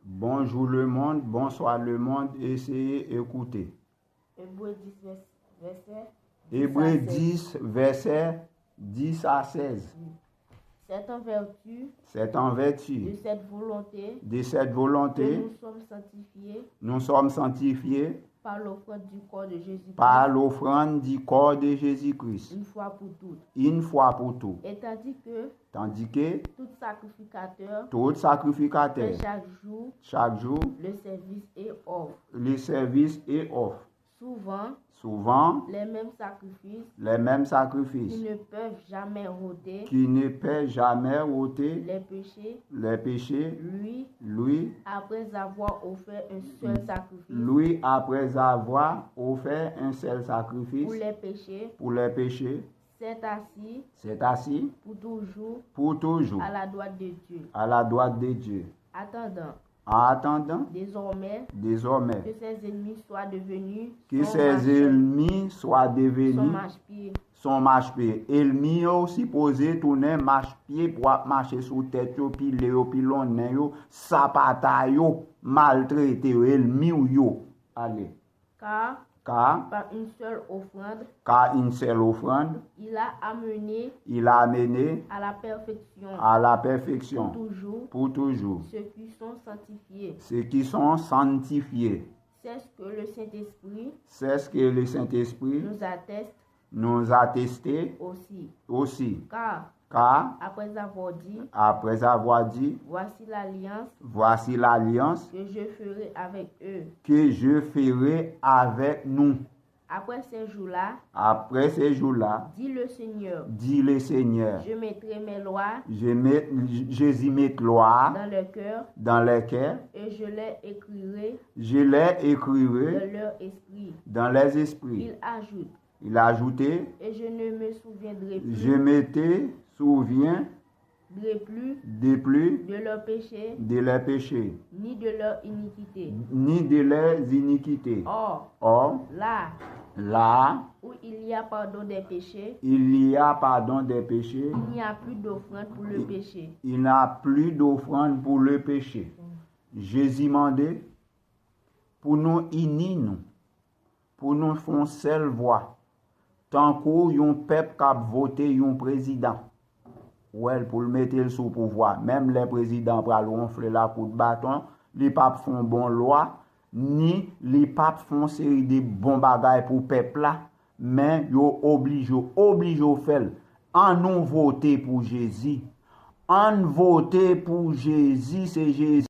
Bonjour le monde, bonsoir le monde, essayez, écoutez. Hébreux 10, verset Hébreux 10 à 16. 10, verset 10 à 16. C'est en vertu C'est en vertu de cette volonté de cette que volonté, nous sommes sanctifiés par l'offrande du corps de Jésus-Christ, une fois pour toutes. une fois pour toutes. Et Tandis que tout sacrificateur tout sacrificateur, fait chaque jour, le service et offre. Souvent, les mêmes sacrifices sacrifices qui ne peuvent jamais ôter les péchés, lui, après avoir offert un seul sacrifice pour les péchés, c'est assis pour toujours à la droite de Dieu. Attendant Désormais, que ses ennemis soient devenus son marche-pied. Ennemis aussi posé tourner marche-pied pour marcher sous tête yo, puis le yo, puis l'on yo, sapata yo, maltraité yo, ennemi yo. Allez. Car par une seule offrande, il a amené à la perfection pour toujours ceux qui sont sanctifiés. C'est ce que le Saint-Esprit nous atteste aussi. Car après avoir dit, voici l'alliance que je ferai avec nous. Après ces jours-là, dit le Seigneur, je mettrai mes lois Jésus met loi dans leur cœur et je les écrirai dans leurs esprits. Il a ajouté, et je ne me souviendrai plus je me souviens plus de leurs péchés, ni de leurs iniquités. Or, là où il y a pardon des péchés, il n'y a plus d'offrande pour le péché. Il n'a plus d'offrande pour le péché. Jésus m'a dit, pour nous unir, pour nous faire une seule voix, tant qu'on peuple qui a voté un président, pour le mettre sous pouvoir, même les présidents pour ronfler la coup de bâton, les papes font bonne loi, ni les papes font série de bons bagages pour le peuple là, mais ils obligent à faire. En nous voter pour Jésus. En voter pour Jésus, c'est Jésus.